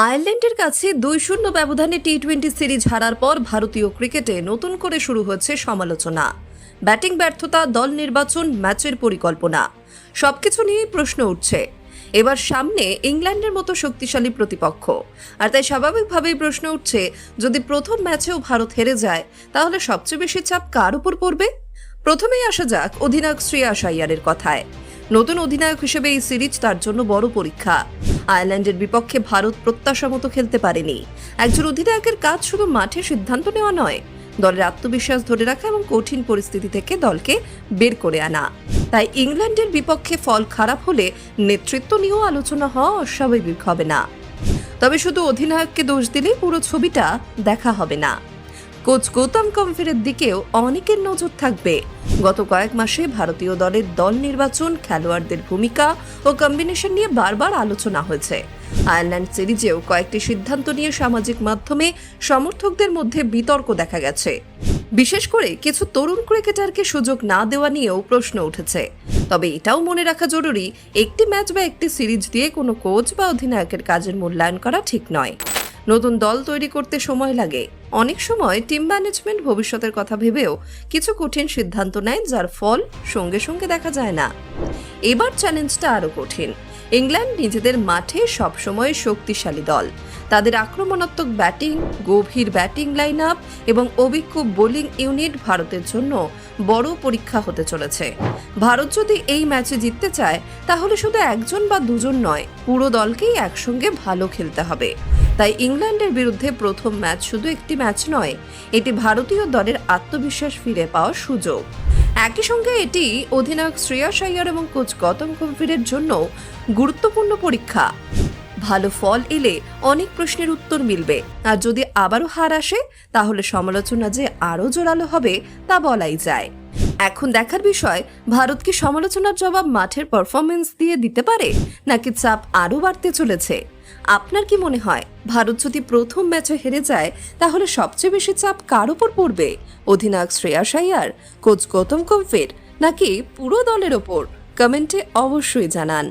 আয়ারল্যান্ডের কাছে 2-0 ব্যবধানে টি-20 সিরিজ হারার পর ভারতীয় ক্রিকেটে নতুন করে শুরু হচ্ছে সমালোচনা। ব্যাটিং ব্যর্থতা, দল নির্বাচন, ম্যাচের পরিকল্পনা সবকিছু নিয়েই প্রশ্ন উঠছে। এবার সামনে ইংল্যান্ডের মতো শক্তিশালী প্রতিপক্ষ, আর তাই স্বাভাবিকভাবেই প্রশ্ন উঠছে, যদি প্রথম ম্যাচেও ভারত হেরে যায় তাহলে সবচেয়ে বেশি চাপ কার উপর পড়বে। প্রথমেই আসা যাক অধিনায়ক শ্রেয়াস আইয়ারের কথায়। নতুন অধিনায়ক হিসেবে এই সিরিজ তার জন্য বড় পরীক্ষা। আয়ারল্যান্ডের বিপক্ষে ভারত প্রত্যাশা মতো খেলতে পারেনি। একজন অধিনায়কের কাজ শুধু মাঠে সিদ্ধান্ত নেওয়া নয়, দলের আত্মবিশ্বাস ধরে রাখা এবং কঠিন পরিস্থিতি থেকে দলকে বের করে আনা। তাই ইংল্যান্ডের বিপক্ষে ফল খারাপ হলে নেতৃত্ব নিয়েও আলোচনা হওয়া অস্বাভাবিক হবে না। তবে শুধু অধিনায়ককে দোষ দিলেই পুরো ছবিটা দেখা হবে না। কোচ গৌতম গম্ভীরের দিকেও অনেকের নজর থাকবে। গত কয়েক মাসে ভারতীয় দলের দল নির্বাচন, খেলোয়াড়দের ভূমিকা ও কম্বিনেশন নিয়ে বারবার আলোচনা হয়েছে। আয়ারল্যান্ড সিরিজেও কয়েকটি সিদ্ধান্ত নিয়ে সামাজিক মাধ্যমে সমর্থকদের মধ্যে বিতর্ক দেখা গেছে। বিশেষ করে কিছু তরুণ ক্রিকেটারকে সুযোগ না দেওয়া নিয়েও প্রশ্ন উঠেছে। তবে এটাও মনে রাখা জরুরি, একটি ম্যাচ বা একটি সিরিজ দিয়ে কোনো কোচ বা অধিনায়কের কাজের মূল্যায়ন করা ঠিক নয়। নতুন দল তৈরি করতে সময় লাগে। অনেক সময় টিম ম্যানেজমেন্ট ভবিষ্যতের কথা ভেবেও কিছু কঠিন সিদ্ধান্ত নেয়, যার ফল সঙ্গে সঙ্গে দেখা যায় না। এবার চ্যালেঞ্জটা আরো কঠিন। ইংল্যান্ড নিজেদের মাঠে সবসময় শক্তিশালী দল। তাদের আক্রমণাত্মক ব্যাটিং, গভীর ব্যাটিং লাইন আপ এবং অভিজ্ঞ বোলিং ইউনিট ভারতের জন্য বড় পরীক্ষা হতে চলেছে। ভারত যদি এই ম্যাচে জিততে চায় তাহলে শুধু একজন বা দুজন নয়, পুরো দলকেই একসঙ্গে ভালো খেলতে হবে। তাই ইংল্যান্ডের বিরুদ্ধে প্রথম ম্যাচ শুধু একটি ম্যাচ নয়, এটি ভারতীয় দলের আত্মবিশ্বাস ফিরে পাওয়ার সুযোগ। একই সঙ্গে এটি অধিনায়ক শ্রেয়াস আইয়ার এবং কোচ গৌতম গম্ভীরের জন্য গুরুত্বপূর্ণ পরীক্ষা। ভালো ফল এলে অনেক প্রশ্নের উত্তর মিলবে, আর যদি আবারও হার আসে তাহলে সমালোচনা যে আরও জোরালো হবে তা বলাই যায়। এখন দেখার বিষয়, ভারত কি সমালোচনার জবাব মাঠের পারফরমেন্স দিয়ে দিতে পারে, নাকি চাপ আরও বাড়তে চলেছে? আপনার কি মনে হয়, ভারত যদি প্রথম ম্যাচে হেরে যায় তাহলে সবচেয়ে বেশি চাপ কার উপর পড়বে? অধিনায়ক শ্রেয়াস আইয়ার, কোচ গৌতম গম্ভীর, নাকি পুরো দলের ওপর? কমেন্টে অবশ্যই জানান।